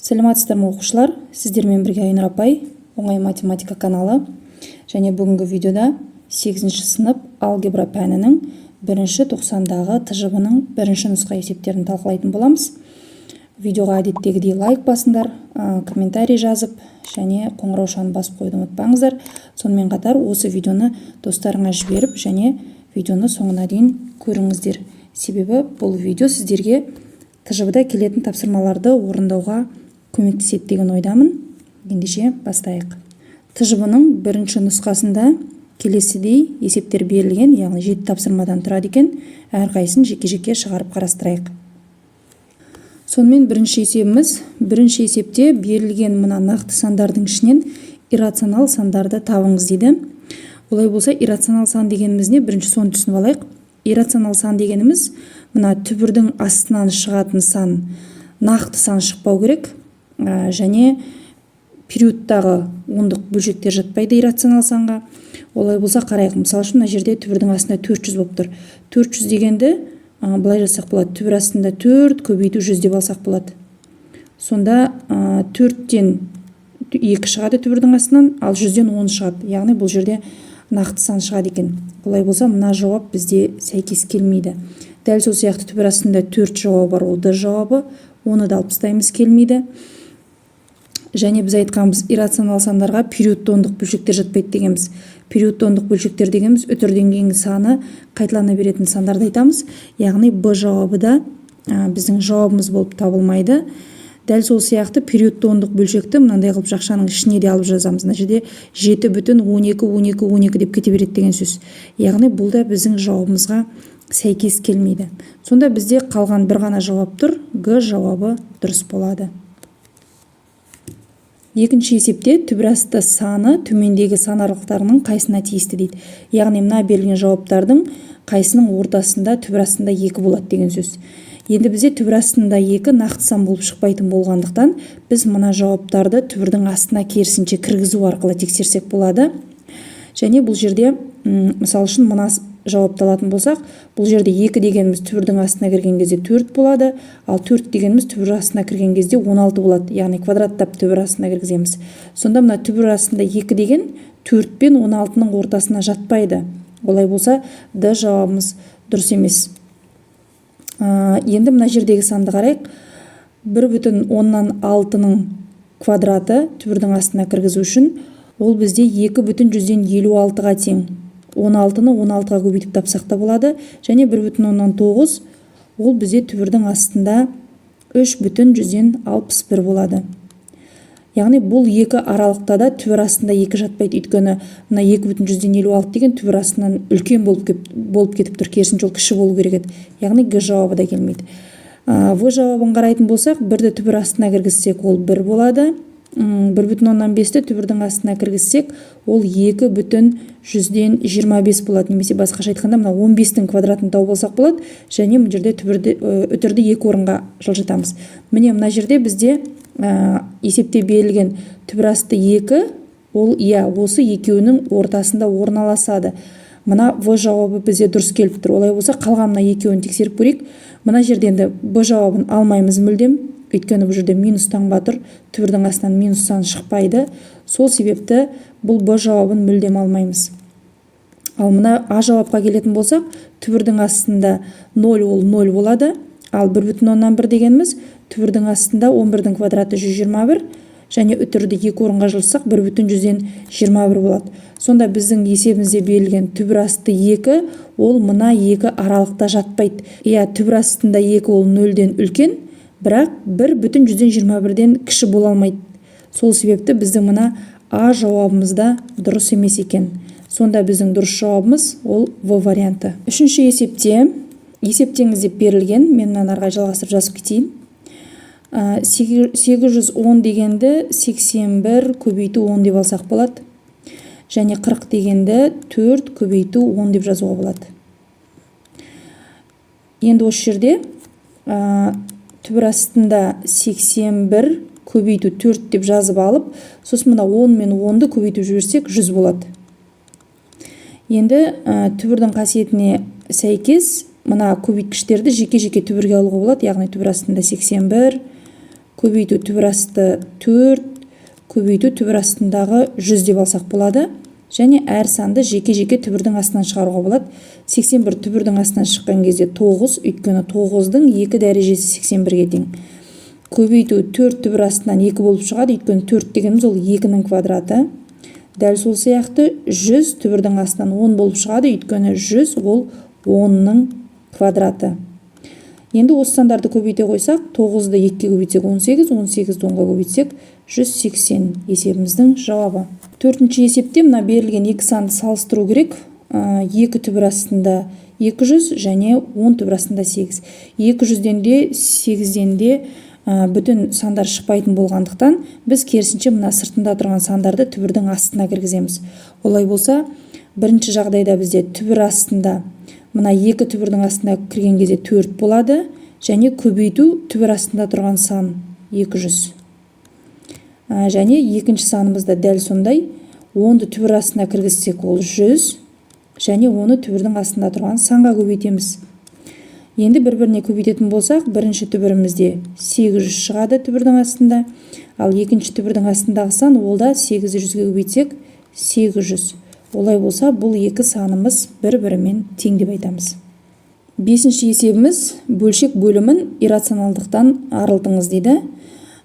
Сәлеметсіздер ме оқушылар? Сіздермен бірге Айнұр апай, оңай математика каналы. Және бүгінгі видеода 8-ші сынып алгебра пәнінің 1-90-дағы тжб-ның 1-ші нұсқа есептерін талқылайтын боламыз. Видеоға әдеттегідей лайк басыңдар, комментарий жазып, және қоңыраушаны басып қойды ұмытпаңыздар. Сонымен қатар осы видеоны достарыңа жіберіп, және видеоны соңына дейін көріңіздер. Себебі бұл видео сіздерге тжб-да келетін тапсырмаларды орындауға көмектеседі деген ойдамын. Ендеше бастайық. Тжб-ның 1-ші нұсқасында келесідей есептер берілген, яғни 7 тапсырмадан тұрады екен. Әрқайсысын жеке-жеке шығарып қарастырайық. Сонымен бірінші есепте берілген мына нақты сандардың ішінен иррационал сандарды табыңыз дейді. Олай болса, иррационал сан дегеніміз не? Бірінші соны түсініп алайық. Иррационал сан дегеніміз мына түбірдің астынан шығатын сан, нақты сан шықпау керек, және периодтағы ондық бөлшектер жатпайды иррационал санға. Олай болса, қарайық. Мысалы үшін мына жерде түбірдің астында 400 болып тұр. 400 дегенді былай жасақ болады. Түбір астында 4 көбейту 100 деп алсақ болады. Сонда 4-тен 2 шығады түбірдің астынан, ал 100-ден 10 шығады. Яғни бұл жерде нақты сан шығады екен. Олай болса, мына жауап бізде сәйкес келмейді. Дәл сол сияқты түбір астында 4 жауабы бар, ол Д жауабы. Оны да алып тастаймыз, келмейді. Және біз айтқанбыз, иррационал сандарға периодты ондық бөлшектер жатпайды дегенбіз. Периодты ондық бөлшектер дегеніміз өтірден кейінгі саны қайталана беретін сандарды айтамыз. Яғни Б жауабы да біздің жауабымыз болып табылмайды. Дәл сол сияқты периодты ондық бөлшекті мынандай қылып жақшаның ішіне де алып жазамыз. Мына жерде 7,12 деп кете береді деген сөз. Яғни бұл да біздің жауабымызға сәйкес келмейді. Сонда бізде қалған бір ғана жауап тұр. Г жауабы дұрыс болады. Екінші есепте түбір асты саны төмендегі сан аралықтарының қайсына тиісті дейді. Яғни мына берілген жауаптардың қайсының ортасында түбір астында 2 болады деген сөз. Енді бізде түбір астында 2 нақты сан болып шықпайтын болғандықтан, біз мына жауаптарды түбірдің астына керісінше кіргізу арқылы тексерсек болады. Және бұл жерде, мысалы үшін мына жауапты алатын болсақ, бұл жерде 2 дегеніміз түбірдің астына кірген кезде 4 болады, ал 4 дегеніміз түбір астына кірген кезде 16 болады. Яғни квадраттап түбір астына кіргіземіз. Сонда мына түбір астында 2 деген 4 пен 16-ның ортасына жатпайды. Олай болса, Д жауабымыз дұрыс емес. Енді мына жердегі санды қарайық. 1,6-ның квадраты түбірдің астына кіргізу үшін, ол бізде 2,156-ға тең. 16-ны 16-ға көбейтіп тапсақ та болады. Және 1,9 ол бізде түбірдің астында 3,161 болады. Яғни бұл екі аралықта да түбір астында 2 жатпайды. Өйткені мына 2,156 деген түбір астынан үлкен болып кетіп тұр. Керісінше ол кіші болу керек еді. Яғни Г жауабы да келмейді. В жауабын қарайтын болсақ, 1-ді түбір астына кіргізсек, ол 1 болады. 1,5-ті түбірдің астына кіргізсек, ол 2,125 болады. Немесе басқаша айтқанда, мына 15-тің квадратын тауып алсақ болады. Және мына жерде үтірді 2 орынға жылжытамыз. Міне мына жерде бізде есепте берілген түбір асты 2, ол осы екеуінің ортасында орналасады. Мына В жауабы бізде дұрыс келіп тұр. Олай болса, қалған мына екеуін тексеріп көрейік. Мына жерде енді Б жауабын алмаймыз мүлдем. Өйткені бұл жерде минус таңба тұр. Түбірдің астынан минус сан шықпайды. Сол себепті бұл Б жауабын мүлдем алмаймыз. Ал мына А жауапқа келетін болсақ, түбірдің астында 0 ол 0 болады. Ал 1,1 дегеніміз түбірдің астында 11-дің квадраты 121, және үтірді 2 орынға жылжытсақ 1,121 болады. Сонда біздің есебімізде берілген түбір асты 2, ол мына 2 аралықта жатпайды. Түбір астында 2 ол 0-ден үлкен, бірақ 1,121-ден кіші бола алмайды. Сол себепті біздің мына А жауабымызда дұрыс емес екен. Сонда біздің дұрыс жауабымыз ол В варианты. Үшінші есептеңіз деп берілген. Мен мынаны әрі қарай жалғастырып жазып кетейін. 810 дегенді 81 көбейту 10 деп алсақ болады. Және 40 дегенді 4 көбейту 10 деп жазуға болады. Енді осы жерде түбір астында 81 көбейту 4 деп жазып алып, сосын мына 10 мен 10-ды көбейтіп жіберсек 100 болады. Енді түбірдің қасиетіне сәйкес мына көбейткіштерді жеке-жеке түбірге алуға болады. Яғни түбір астында 81 көбейту түбір асты 4, көбейту түбір астындағы 100 деп алсақ болады. Және әр санды жеке-жеке түбірдің астынан шығаруға болады. 81 түбірдің астынан шыққан кезде 9, өйткені 9-дың 2 дәрежесі 81-ге тең. Көбейту 4 түбір астынан 2 болып шығады, өйткені 4 дегеніміз ол 2-нің квадраты. Дәл сол сияқты 100 түбірдің астынан 10 болып шығады, өйткені 100 ол 10-ның квадраты. Енді осы сандарды көбейте қойсақ, 9-ды 2-ге көбейтсек 18, 18-ді 10-ға көбейтсек 180 есебіміздің жауабы. Төртінші есепте мына берілген екі санды салыстыру керек. 2 түбір астында 200 және 10 түбір астында 8. 200-ден де 8-ден де бүтін сандар шықпайтын болғандықтан, біз керісінше мына сыртында тұрған сандарды түбірдің астына кіргіземіз. Олай болса, бірінші жағдайда бізде түбір астында мына 2 түбірдің астына кірген кезде 4 болады, және көбейту түбір астында тұрған сан 200. Және екінші санымызда дәл сондай, 10-ды түбір астына кіргізсек ол 100, және оны түбірдің астында тұрған санға көбейтеміз. Енді бір-біріне көбейтетін болсақ, бірінші түбірімізде 800 шығады түбірдің астында, ал екінші түбірдің астындағы сан ол да 8-ді 100-ге көбейтсек 800. Олай болса, бұл екі санымыз бір-бірімен тең деп айтамыз. Бесінші есебіміз бөлшек бөлімін иррационалдықтан арылтыңыз дейді.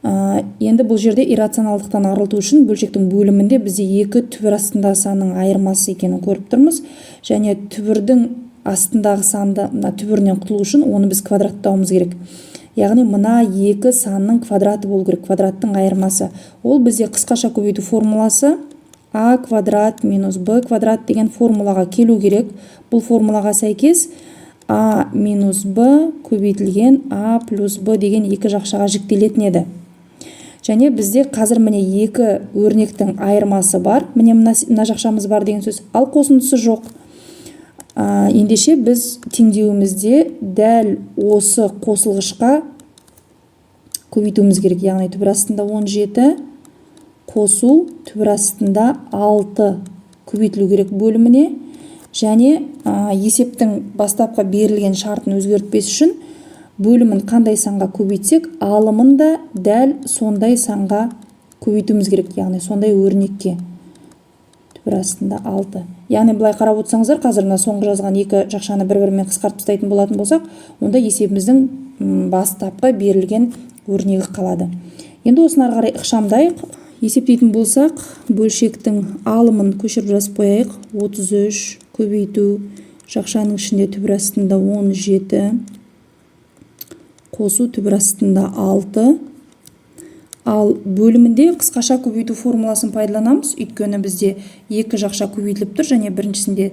Енді бұл жерде иррационалдықтан арылту үшін бөлшектің бөлімінде бізде 2 түбір астындағы санның айырмасы екенін көріп тұрмыз. Және түбірдің астындағы санды түбірінен құтылу үшін оны біз квадраттауымыз керек. Яғни мына 2 санның квадраты болу керек, квадраттың айырмасы. Ол бізде қысқаша көбейту формуласы а квадрат минус б квадрат деген формулаға келу керек. Бұл формулаға сәйкес а минус б көбейтілген а плюс б деген екі жақшаға жіктелетін еді. Және бізде қазір міне 2 өрнектің айырмасы бар. Міне мына жақшамыз бар деген сөз. Ал қосындысы жоқ. Ендеше біз теңдеуімізде дәл осы қосылғышқа көбейтуіміз керек. Яғни түбір астында 17 қосу түбір астында 6 көбейтілу керек бөліміне. Және есептің бастапқы берілген шартын өзгертпес үшін бөлімін қандай санға көбейтсек, алымын да дәл сондай санға көбейтуіміз керек. Яғни сондай өрнекке. Түбір астында 6. Яғни былай қарап отырсаңыздар, қазір соңғы жазған екі жақшаны бір-бірімен қысқартып тастайтын болатын болсақ, онда есебіміздің бастапқы берілген өрнегі қалады. Енді осыны ары қарай ықшамдайық. Есептейтін болсақ, бөлшектің алымын көшіріп жазып қояйық. 33 көбейту жақшаның ішінде түбір астында 17 қосу түбір астында 6. Ал бөлімінде қысқаша көбейту формуласын пайдаланамыз, өйткені бізде екі жақша көбейтіліп тұр, және біріншісінде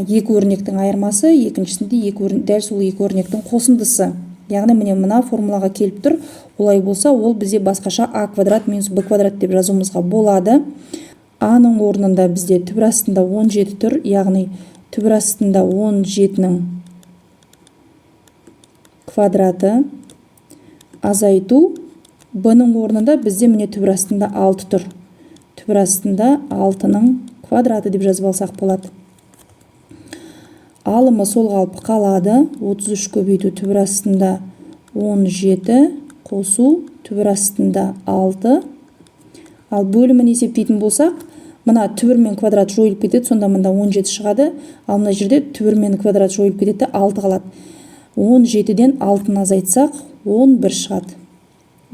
2 өрнектің айырмасы, екіншісінде дәл сол 2 өрнектің қосындысы. Яғни міне мына формулаға келіп тұр. Олай болса, ол бізде басқаша а квадрат минус б квадрат деп жазуымызға болады. А-ның орнында бізде түбір астында 17 тұр, яғни түбір астында 17-нің квадраты. Азайту б-ның орнында бізде міне түбір астында 6 тұр. Түбір астында 6-ның квадраты деп жазып алсақ болады. Алымы сол қалпы қалады. 33 көбейту түбір астында 17 қосу түбір астында 6. Ал бөлімін есептейтін болсақ, мына түбір мен квадрат жойылып кетеді, сонда мында 17 шығады. Ал мына жерде түбір мен квадрат жойылып кетеді, 6 қалады. 17-ден 6-ны азайтсақ, 11 шығады.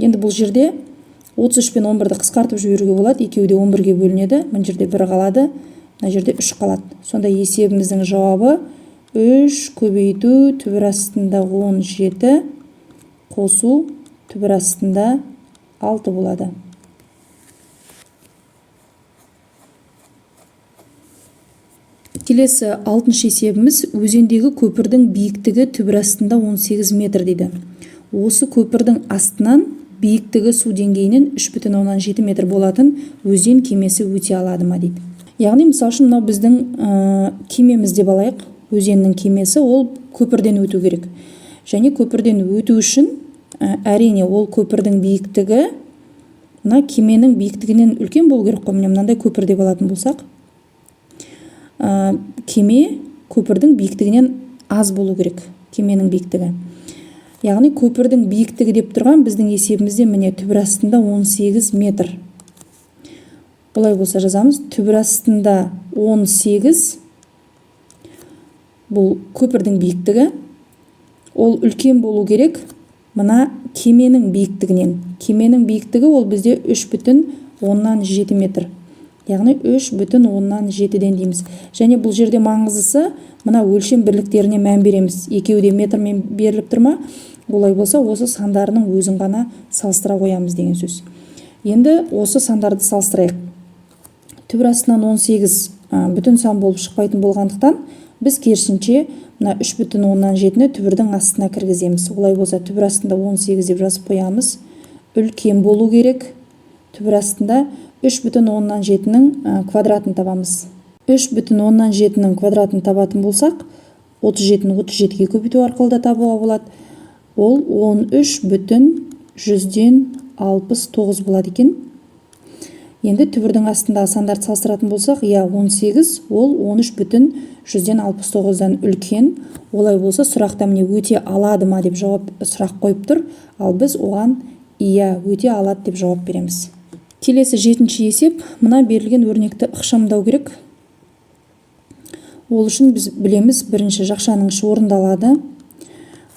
Енді бұл жерде 33 пен 11-ді қысқартып жіберуге болады. Екеуі де 11-ге бөлінеді. Мына жерде 1 қалады, мына жерде 3 қалады. Сонда есебіміздің жауабы 3 көбейту түбір астында 17 қосу түбір астында 6 болады. Келесі 6-шы есебіміз өзендегі көпірдің биіктігі түбір астында 18 метр дейді. Осы көпірдің астынан биіктігі су деңгейінен 3,7 метр болатын өзен кемесі өте алады ма дейді. Яғни мысал үшін мынау біздің кемеміз деп алайық. Өзеннің кемесі ол көпірден өту керек. Және көпірден өту үшін әрине ол көпірдің биіктігі мына кеменің биіктігінен үлкен болу керек қой. Мынандай көпір деп алатын болсақ, кеме көпірдің биіктігінен аз болу керек, кеменің биіктігі. Яғни көпірдің биіктігі деп тұрған біздің есебімізде міне түбір астында 18 метр. Бұлай болса жазамыз. Түбір астында 18, бұл көпірдің биіктігі. Ол үлкен болу керек мына кеменің биіктігінен. Кеменің биіктігі ол бізде 3,7 метр. Яғни 3,7-ден дейміз. Және бұл жерде маңыздысы мына өлшем бірліктеріне мән береміз. Екеуі де метрмен беріліп тұрма. Олай болса осы сандарының өзін ғана салыстыра қоямыз деген сөз. Енді осы сандарды салыстырайық. Түбір астынан 18 бүтін сан болып шықпайтын болғандықтан біз керісінше мына 3,7-ні түбірдің астына кіргіземіз. Олай болса түбір астында 18 деп жазып қоямыз. Үлкен болу керек. Түбір астында 3,7-нің квадратын табамыз. 3,7-нің квадратын табатын болсақ, 37-ні 37-ге көбейту арқылы да табуға болады. Ол 13,169 болады екен. Енді түбірдің астындағы сандарды салыстыратын болсақ, 18 ол 13,169-дан үлкен. Олай болса сұрақта міне өте алады ма деп сұрақ қойып тұр. Ал біз оған өте алады деп жауап береміз. Келесі 7-ші есеп. Мына берілген өрнекті ықшамдау керек. Ол үшін біз білеміз, бірінші жақшаның іші орындалады.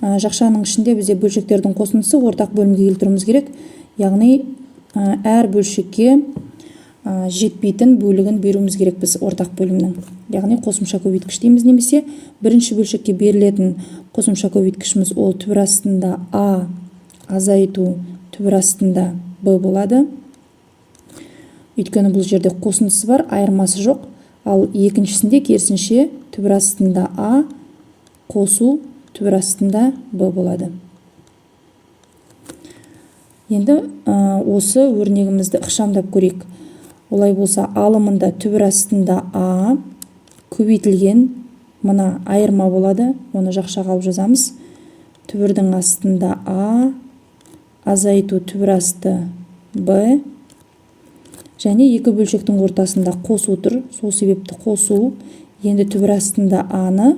Жақшаның ішінде бізде бөлшектердің қосындысы ортақ бөлімге келтіруіміз керек. Яғни әр бөлшекке жетпейтін бөлігін беруіміз керек біз ортақ бөлімнің. Яғни қосымша көбейткіш дейміз, немесе бірінші бөлшекке берілетін қосымша көбейткішіміз ол түбір астында А азайту түбір астында Б болады. Өйткені бұл жерде қосындысы бар, айырмасы жоқ. Ал екіншісінде керісінше түбір астында А қосу түбір астында Б болады. Енді осы өрнегімізді ықшамдап көрейік. Олай болса алымында түбір астында А көбейтілген мына айырма болады. Оны жақшаға алып жазамыз. Түбірдің астында А азайту түбір асты Б. Және екі бөлшектің ортасында қосу тұр. Сол себепті қосу. Енді түбір астында А-ны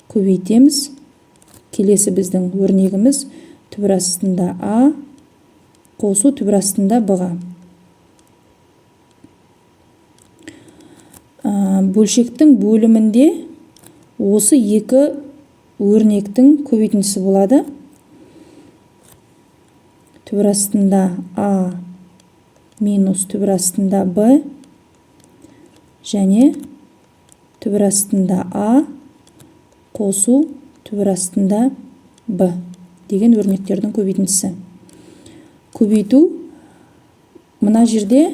көбейтеміз. Келесі біздің өрнегіміз түбір астында А қосу түбір астында Б-ға. Бөлшектің бөлімінде осы екі өрнектің көбейтіндісі болады. Түбір астында А минус түбір астында Б және түбір астында А қосу түбір астында Б деген өрнектердің көбейтіндісі. Көбейту мына жерде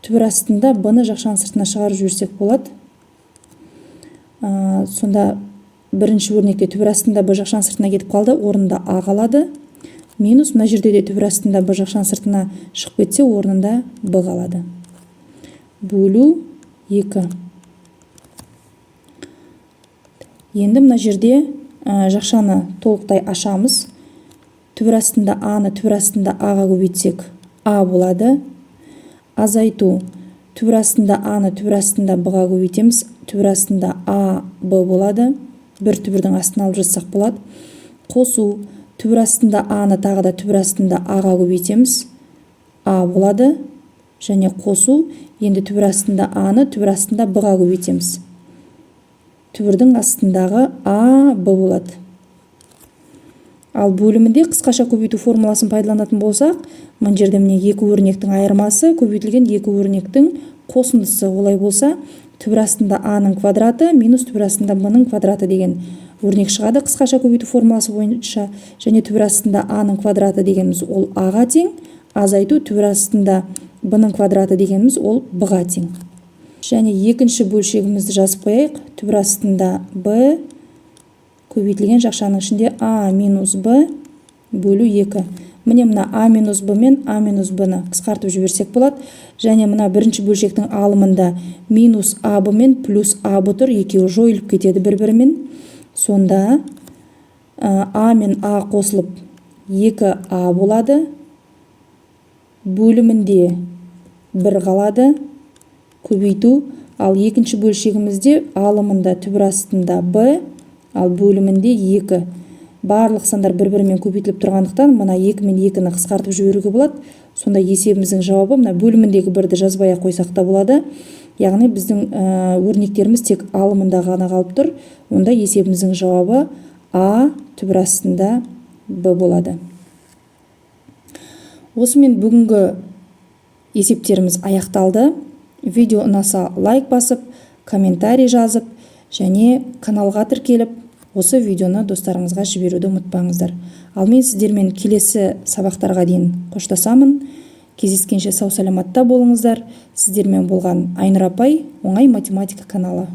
түбір астында Б-ны жақшаның сыртына шығарып жіберсек болады. Сонда бірінші өрнекте түбір астында Б жақшаның сыртына кетіп қалды, орнында А қалады. Минус мына жерде де түбір астында Б жақшаның сыртына шығып кетсе, орнында Б қалады. Бөлу 2. Енді мына жерде жақшаны толықтай ашамыз. Түбір астында А-ны түбір астында А-ға көбейтсек А болады. Азайту түбір астында А-ны түбір астында Б-ға көбейтеміз. Түбір астында А, Б болады. Бір түбірдің астына алып жазсақ болады. Қосу түбір астында А-ны тағы да түбір астында А-ға көбейтеміз. А болады. Және қосу енді түбір астында А-ны түбір астында Б-ға көбейтеміз. Түбірдің астындағы А, Б болады. Ал бөлімінде қысқаша көбейту формуласын пайдаланатын болсақ, мына жерде міне екі өрнектің айырмасы көбейтілген екі өрнектің қосындысы. Олай болса, түбір астында А-ның квадраты минус түбір астында Б-ның квадраты деген өрнек шығады қысқаша көбейту формуласы бойынша. Және түбір астында А-ның квадраты дегеніміз ол А-ға тең, азайту түбір астында Б-ның квадраты дегеніміз ол Б-ға тең. Және екінші бөлшегімізді жазып қояйық. Түбір астында Б көбейтілген жақшаның ішінде А минус Б бөлу 2. Міне мына А минус Б мен А минус Б-ны қысқартып жіберсек болады. Және мына бірінші бөлшектің алымында минус АБ мен плюс АБ тұр. Екеуі жойылып кетеді бір-бірімен. Сонда А мен А қосылып 2А болады. Бөлімінде 1 қалады. Көбейту. Ал екінші бөлшегімізде алымында түбір астында Б, ал бөлімінде 2. барлық сандар бір-бірімен көбейтіліп тұрғандықтан мына 2 мен 2-ні қысқартып жіберуге болады. Сонда есебіміздің жауабы мына бөліміндегі 1-ді жазбай қойсақ та болады. Яғни біздің өрнектеріміз тек алымында ғана қалып тұр. Онда есебіміздің жауабы А түбір астында Б болады. Осымен бүгінгі есептеріміз аяқталды. Видео ұнаса лайк басып, комментарий жазып, және каналға тіркеліп, осы видеоны достарыңызға жіберуді ұмытпаңыздар. Ал мен сіздермен келесі сабақтарға дейін қоштасамын. Кездескенше сау саламатта болыңыздар. Сіздермен болған Айнұр апай, оңай математика каналы.